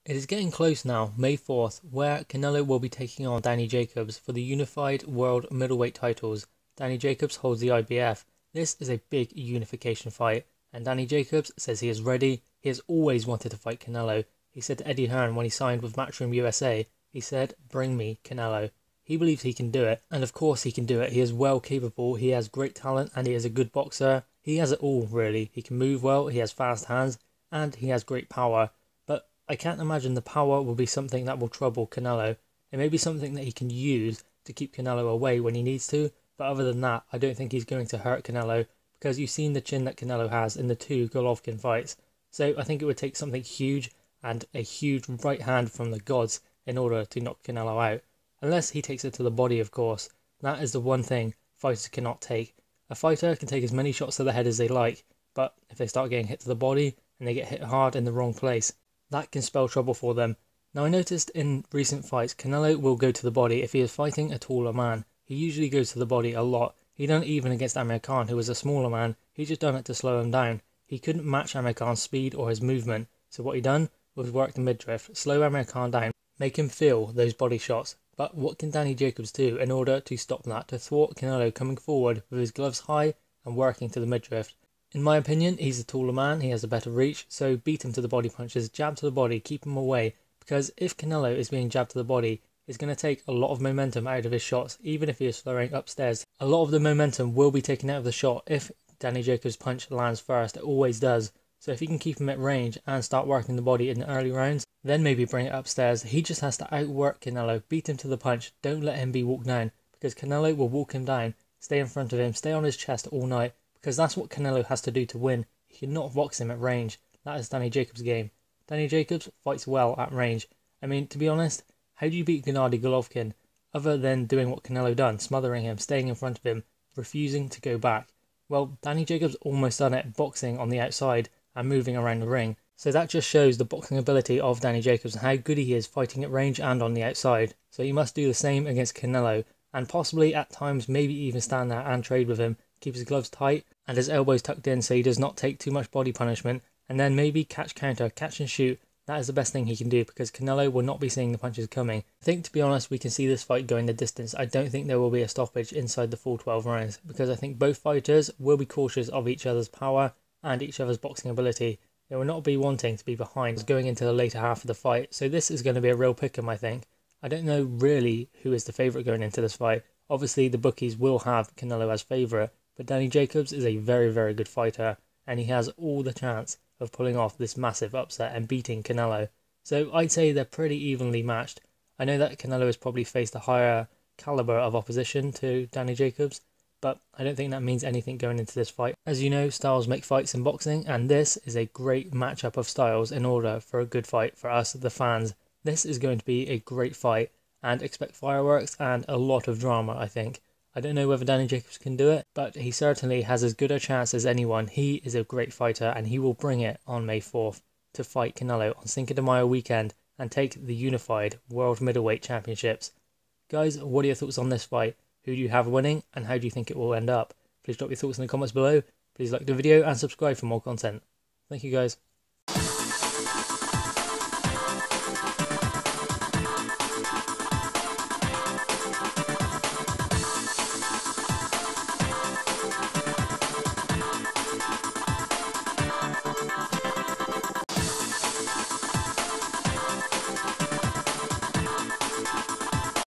It is getting close now, May 4th, where Canelo will be taking on Danny Jacobs for the unified world middleweight titles. Danny Jacobs holds the IBF. This is a big unification fight, and Danny Jacobs says he is ready. He has always wanted to fight Canelo. He said to Eddie Hearn when he signed with Matchroom USA, he said, "Bring me Canelo." He believes he can do it, and of course he can do it. He is well capable, he has great talent, and he is a good boxer. He has it all, really. He can move well, he has fast hands, and he has great power. But I can't imagine the power will be something that will trouble Canelo. It may be something that he can use to keep Canelo away when he needs to, but other than that, I don't think he's going to hurt Canelo, because you've seen the chin that Canelo has in the two Golovkin fights. So I think it would take something huge and a huge right hand from the gods in order to knock Canelo out. Unless he takes it to the body, of course. That is the one thing fighters cannot take. A fighter can take as many shots to the head as they like, but if they start getting hit to the body and they get hit hard in the wrong place, that can spell trouble for them. Now, I noticed in recent fights, Canelo will go to the body if he is fighting a taller man. He usually goes to the body a lot. He done it even against Amir Khan, who was a smaller man. He just done it to slow him down. He couldn't match Amir Khan's speed or his movement, so what he done was work the midriff, slow Amir Khan down, make him feel those body shots. But what can Danny Jacobs do in order to stop that, to thwart Canelo coming forward with his gloves high and working to the midriff? In my opinion, he's a taller man, he has a better reach, so beat him to the body punches, jab to the body, keep him away, because if Canelo is being jabbed to the body, it's going to take a lot of momentum out of his shots, even if he is throwing upstairs. A lot of the momentum will be taken out of the shot if Danny Jacobs' punch lands first, it always does. So if he can keep him at range and start working the body in the early rounds, then maybe bring it upstairs. He just has to outwork Canelo, beat him to the punch, don't let him be walked down, because Canelo will walk him down, stay in front of him, stay on his chest all night, because that's what Canelo has to do to win. He cannot box him at range. That is Danny Jacobs' game. Danny Jacobs fights well at range. I mean, to be honest, how do you beat Gennady Golovkin other than doing what Canelo done, smothering him, staying in front of him, refusing to go back? Well, Danny Jacobs almost done it boxing on the outside and moving around the ring. So that just shows the boxing ability of Danny Jacobs and how good he is fighting at range and on the outside. So he must do the same against Canelo, and possibly at times maybe even stand there and trade with him, keep his gloves tight and his elbows tucked in so he does not take too much body punishment, and then maybe catch counter, catch and shoot. That is the best thing he can do, because Canelo will not be seeing the punches coming. I think, to be honest, we can see this fight going the distance. I don't think there will be a stoppage inside the full 12 rounds, because I think both fighters will be cautious of each other's power and each other's boxing ability. They will not be wanting to be behind going into the later half of the fight, so this is going to be a real pick'em, I think. I don't know really who is the favourite going into this fight. Obviously, the bookies will have Canelo as favourite, but Danny Jacobs is a very, very good fighter, and he has all the chance of pulling off this massive upset and beating Canelo. So I'd say they're pretty evenly matched. I know that Canelo has probably faced a higher calibre of opposition to Danny Jacobs, but I don't think that means anything going into this fight. As you know, styles make fights in boxing, and this is a great matchup of styles in order for a good fight for us, the fans. This is going to be a great fight, and expect fireworks and a lot of drama, I think. I don't know whether Danny Jacobs can do it, but he certainly has as good a chance as anyone. He is a great fighter, and he will bring it on May 4th to fight Canelo on Cinco de Mayo weekend and take the unified World Middleweight Championships. Guys, what are your thoughts on this fight? Who do you have winning, and how do you think it will end up? Please drop your thoughts in the comments below. Please like the video and subscribe for more content. Thank you, guys.